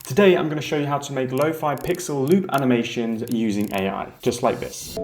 Today I'm going to show you how to make lo-fi pixel loop animations using AI, just like this.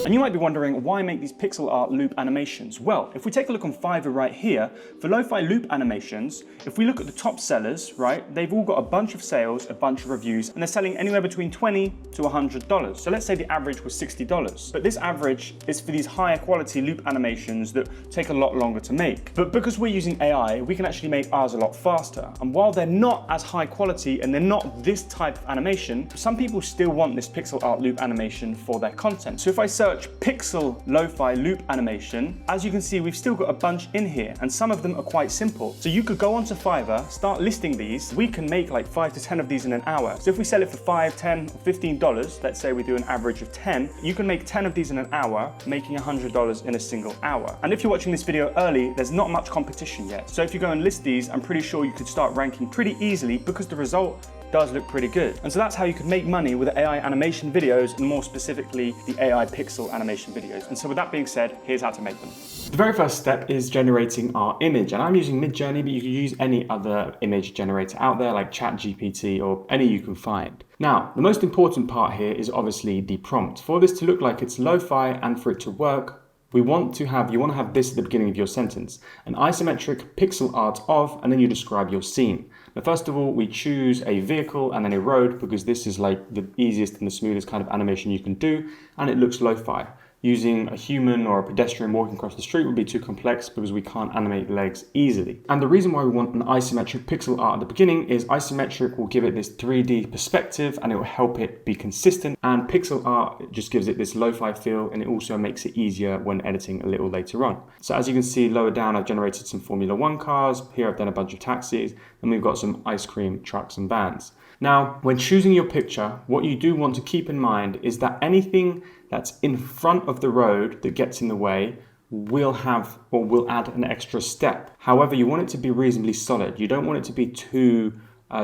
And you might be wondering, why make these pixel art loop animations? Well, if we take a look on Fiverr right here, for lo-fi loop animations, if we look at the top sellers, right, they've all got a bunch of sales, a bunch of reviews, and they're selling anywhere between $20 to $100. So let's say the average was $60. But this average is for these higher quality loop animations that take a lot longer to make. But because we're using AI, we can actually make ours a lot faster. And while they're not as high quality and they're not this type of animation, some people still want this pixel art loop animation for their content. So if I search pixel lo-fi loop animation, as you can see, we've still got a bunch in here, and some of them are quite simple. So you could go onto Fiverr, start listing these. We can make like 5 to 10 of these in an hour. So if we sell it for $5, $10, or $15, let's say we do an average of 10, you can make 10 of these in an hour, making $100 in a single hour. And if you're watching this video early, there's not much competition yet. So if you go and list these, I'm pretty sure you could start ranking pretty easily because the result does look pretty good. And so that's how you can make money with the AI animation videos, and more specifically, the AI pixel animation videos. And so with that being said, here's how to make them. The very first step is generating our image. And I'm using MidJourney, but you can use any other image generator out there like ChatGPT or any you can find. Now, the most important part here is obviously the prompt. For this to look like it's lo-fi and for it to work, you want to have this at the beginning of your sentence, an isometric pixel art of, and then you describe your scene. Now, first of all, we choose a vehicle and then a road because this is like the easiest and the smoothest kind of animation you can do, and it looks lo-fi. Using a human or a pedestrian walking across the street would be too complex because we can't animate legs easily. And the reason why we want an isometric pixel art at the beginning is isometric will give it this 3D perspective and it will help it be consistent. And pixel art just gives it this lo-fi feel, and it also makes it easier when editing a little later on. So as you can see lower down, I've generated some Formula 1 cars. Here I've done a bunch of taxis, and we've got some ice cream trucks and vans. Now, when choosing your picture, what you do want to keep in mind is that anything that's in front of the road that gets in the way will have or will add an extra step. However, you want it to be reasonably solid. You don't want it to be too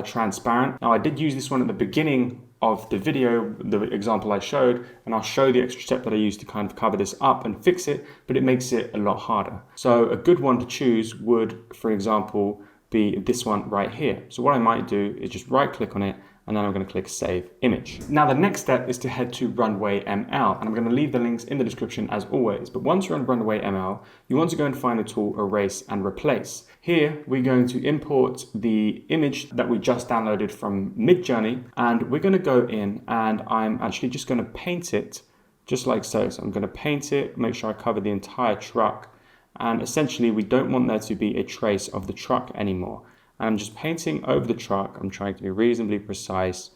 transparent. Now, I did use this one at the beginning of the video, the example I showed, and I'll show the extra step that I used to kind of cover this up and fix it, but it makes it a lot harder. So a good one to choose would, for example, be this one right here. So what I might do is just right click on it, and then I'm going to click Save Image. Now the next step is to head to Runway ML, and I'm going to leave the links in the description as always. But once you're on Runway ML, you want to go and find the tool Erase and Replace. Here we're going to import the image that we just downloaded from MidJourney, and we're going to go in, and I'm actually just going to paint it just like so. So I'm going to paint it, make sure I cover the entire truck, and essentially we don't want there to be a trace of the truck anymore. I'm just painting over the truck. I'm trying to be reasonably precise.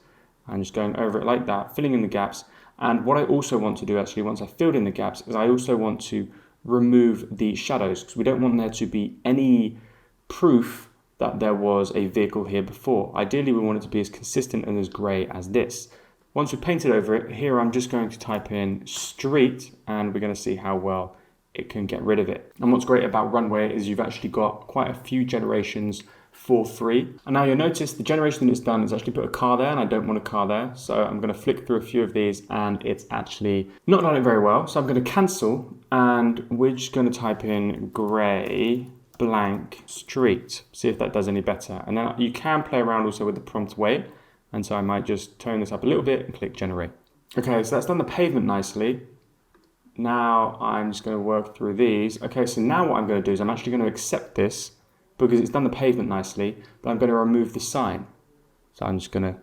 I'm just going over it like that, filling in the gaps. And what I also want to do actually, once I've filled in the gaps, is I also want to remove the shadows, because we don't want there to be any proof that there was a vehicle here before. Ideally, we want it to be as consistent and as grey as this. Once we've painted over it, here I'm just going to type in street, and we're going to see how well it can get rid of it. And what's great about Runway is you've actually got quite a few generations for free. And now you'll notice the generation that it's done is actually put a car there, and I don't want a car there. So I'm going to flick through a few of these, and it's actually not done it very well. So I'm going to cancel, and we're just going to type in grey blank street, see if that does any better. And then you can play around also with the prompt weight. And so I might just tone this up a little bit and click generate. Okay, so that's done the pavement nicely. Now I'm just going to work through these. Okay, so now what I'm going to do is I'm actually going to accept this because it's done the pavement nicely, but I'm going to remove the sign. So I'm just going to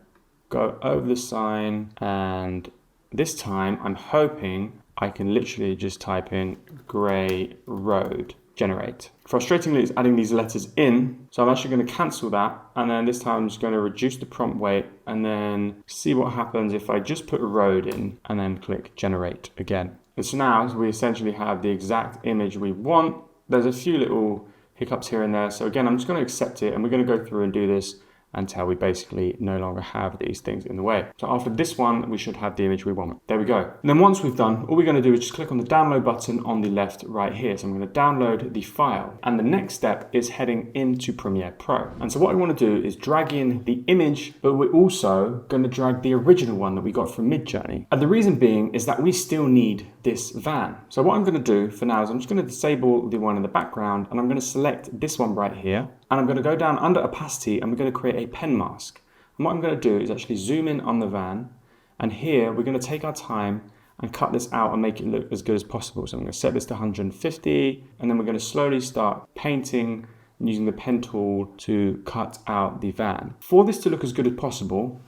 go over the sign, and this time I'm hoping I can literally just type in grey road, generate. Frustratingly, it's adding these letters in, so I'm actually going to cancel that, and then this time I'm just going to reduce the prompt weight and then see what happens if I just put road in and then click generate again. And so now we essentially have the exact image we want. There's a few little hiccups here and there. So again, I'm just going to accept it, and we're going to go through and do this until we basically no longer have these things in the way. So after this one, we should have the image we want. There we go. And then once we've done, all we're going to do is just click on the download button on the left right here. So I'm going to download the file. And the next step is heading into Premiere Pro. And so what I want to do is drag in the image, but we're also going to drag the original one that we got from MidJourney. And the reason being is that we still need this van. So what I'm going to do for now is I'm just going to disable the one in the background, and I'm going to select this one right here, and I'm going to go down under opacity, and we're going to create a pen mask. And what I'm going to do is actually zoom in on the van, and here we're going to take our time and cut this out and make it look as good as possible. So I'm going to set this to 150, and then we're going to slowly start painting and using the pen tool to cut out the van. For this to look as good as possible,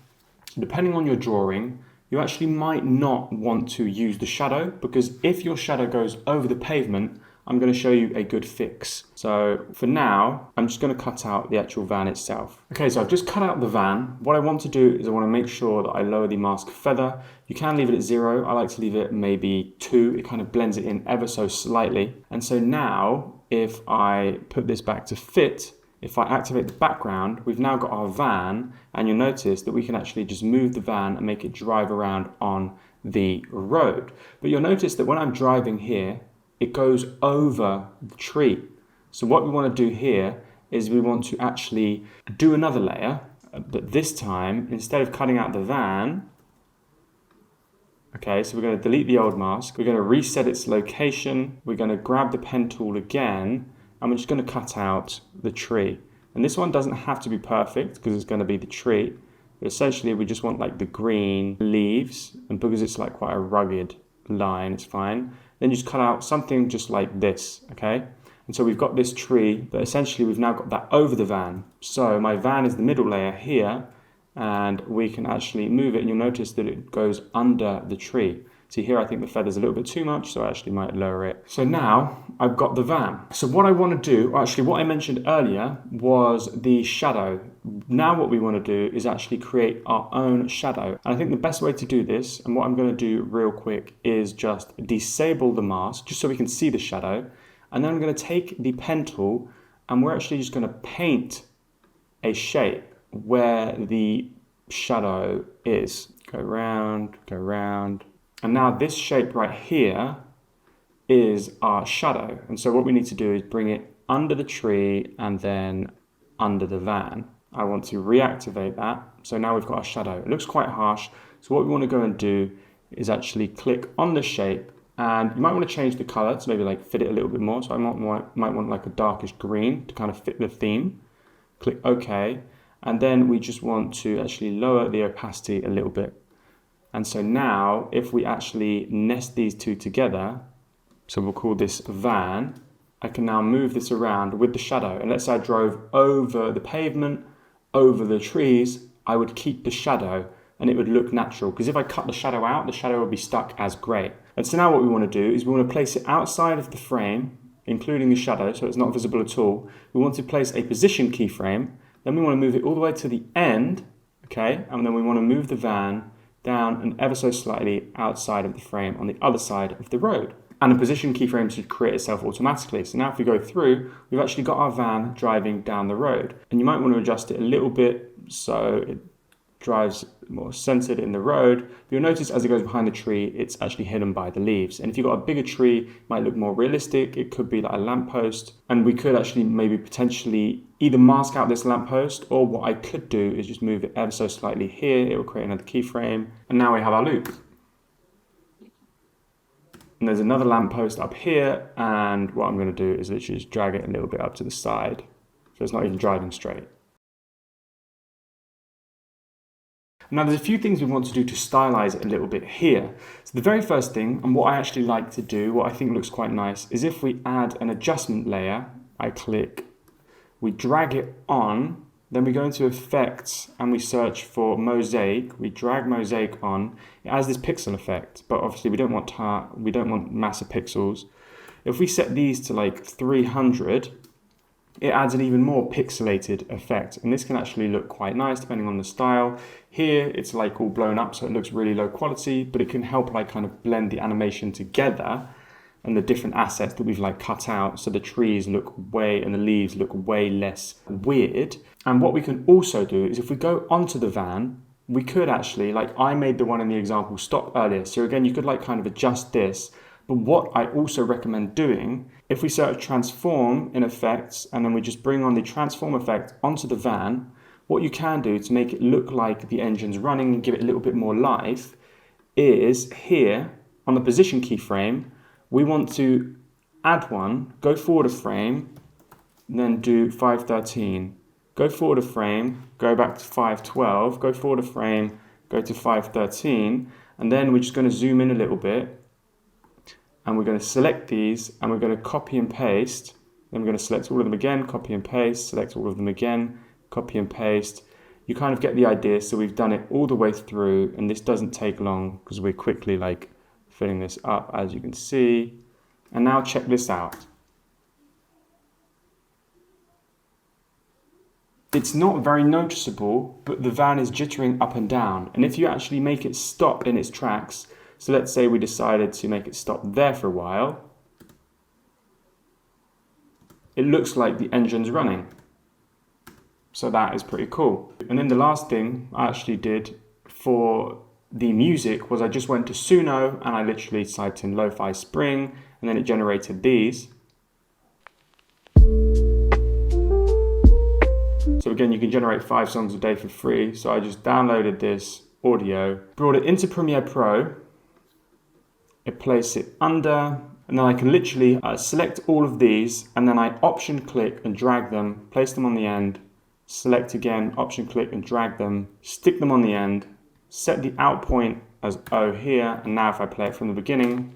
depending on your drawing, you actually might not want to use the shadow, because if your shadow goes over the pavement, I'm going to show you a good fix. So for now, I'm just going to cut out the actual van itself. Okay, so I've just cut out the van. What I want to do is I want to make sure that I lower the mask feather. You can leave it at 0. I like to leave it maybe 2. It kind of blends it in ever so slightly. And so now, if I put this back to fit, if I activate the background, we've now got our van, and you'll notice that we can actually just move the van and make it drive around on the road. But you'll notice that when I'm driving here, it goes over the tree. So what we want to do here is we want to actually do another layer, but this time, instead of cutting out the van, okay, so we're going to delete the old mask, we're going to reset its location, we're going to grab the pen tool again, and we're just going to cut out the tree. And this one doesn't have to be perfect because it's going to be the tree, but essentially we just want like the green leaves, and because it's like quite a rugged line, it's fine. Then you just cut out something just like this, okay? And so we've got this tree, but essentially we've now got that over the van. So my van is the middle layer here, and we can actually move it, and you'll notice that it goes under the tree. See here, I think the feather's a little bit too much, so I actually might lower it. So now I've got the van. So what I want to do, or actually what I mentioned earlier, was the shadow. Now what we want to do is actually create our own shadow. And I think the best way to do this, and what I'm going to do real quick, is just disable the mask, just so we can see the shadow. And then I'm going to take the pen tool, and we're actually just going to paint a shape where the shadow is. Go round, go round. And now this shape right here is our shadow. And so what we need to do is bring it under the tree and then under the van. I want to reactivate that. So now we've got our shadow. It looks quite harsh. So what we want to go and do is actually click on the shape, and you might want to change the color to maybe like fit it a little bit more. So I might want like a darkish green to kind of fit the theme. Click OK. And then we just want to actually lower the opacity a little bit. And so now, if we actually nest these two together, so we'll call this van, I can now move this around with the shadow. And let's say I drove over the pavement, over the trees, I would keep the shadow and it would look natural. Because if I cut the shadow out, the shadow would be stuck as grey. And so now what we want to do is we want to place it outside of the frame, including the shadow, so it's not visible at all. We want to place a position keyframe. Then we want to move it all the way to the end, okay? And then we want to move the van down and ever so slightly outside of the frame on the other side of the road. And a position keyframe should create itself automatically. So now if we go through, we've actually got our van driving down the road. And you might want to adjust it a little bit so it drives more centered in the road. But you'll notice as it goes behind the tree, it's actually hidden by the leaves. And if you've got a bigger tree, it might look more realistic. It could be like a lamppost. And we could actually maybe potentially either mask out this lamppost, or what I could do is just move it ever so slightly here. It will create another keyframe. And now we have our loop. And there's another lamppost up here. And what I'm going to do is literally just drag it a little bit up to the side. So it's not even driving straight. Now there's a few things we want to do to stylize it a little bit here. So the very first thing, and what I actually like to do, what I think looks quite nice, is if we add an adjustment layer, I click, we drag it on, then we go into effects and we search for mosaic, we drag mosaic on, it has this pixel effect, but obviously we don't want massive pixels. If we set these to like 300, it adds an even more pixelated effect, and this can actually look quite nice depending on the style. Here it's like all blown up, so it looks really low quality, but it can help like kind of blend the animation together and the different assets that we've like cut out, so the trees look way and the leaves look way less weird. And what we can also do is if we go onto the van, we could actually, like I made the one in the example stop earlier, so again you could like kind of adjust this. But what I also recommend doing, if we search transform in effects and then we just bring on the transform effect onto the van, what you can do to make it look like the engine's running and give it a little bit more life is here on the position keyframe, we want to add one, go forward a frame, and then do 513. Go forward a frame, go back to 512, go forward a frame, go to 513, and then we're just going to zoom in a little bit, and we're going to select these, and we're going to copy and paste. Then we're going to select all of them again, copy and paste, select all of them again, copy and paste. You kind of get the idea. So we've done it all the way through, and this doesn't take long because we're quickly like filling this up, as you can see. And now check this out. It's not very noticeable, but the van is jittering up and down. And if you actually make it stop in its tracks, so let's say we decided to make it stop there for a while, it looks like the engine's running. So that is pretty cool. And then the last thing I actually did for the music was I just went to Suno and I literally typed in Lo-Fi Spring, and then it generated these. So again, you can generate 5 songs a day for free. So I just downloaded this audio, brought it into Premiere Pro, I place it under, and then I can literally select all of these, and then I option click and drag them, place them on the end, select again, option click and drag them, stick them on the end, set the out point as O here, and now if I play it from the beginning,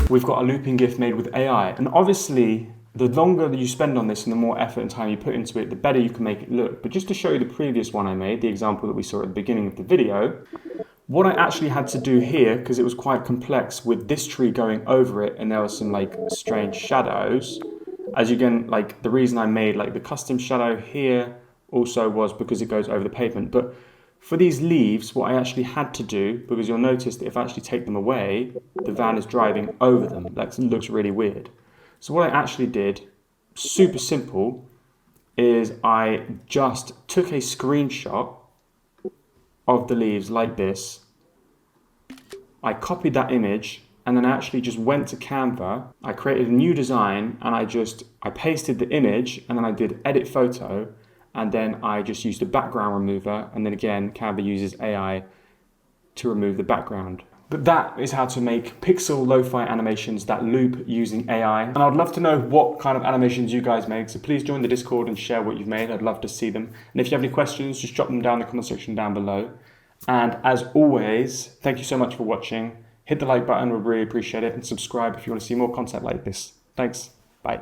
we've got a looping GIF made with AI. And obviously, the longer that you spend on this and the more effort and time you put into it, the better you can make it look. But just to show you the previous one I made, the example that we saw at the beginning of the video, what I actually had to do here, because it was quite complex with this tree going over it and there was some like strange shadows, as you can, like the reason I made like the custom shadow here also was because it goes over the pavement. But for these leaves, what I actually had to do, because you'll notice that if I actually take them away, the van is driving over them. That looks really weird. So what I actually did, super simple, is I just took a screenshot of the leaves like this. I copied that image and then I actually just went to Canva. I created a new design and I pasted the image and then I did edit photo, and then I just used a background remover, and then again Canva uses AI to remove the background. But that is how to make pixel lo-fi animations that loop using AI. And I'd love to know what kind of animations you guys make, so please join the Discord and share what you've made. I'd love to see them. And if you have any questions, just drop them down in the comment section down below. And as always, thank you so much for watching. Hit the like button, we'd really appreciate it, and subscribe if you want to see more content like this. Thanks, bye.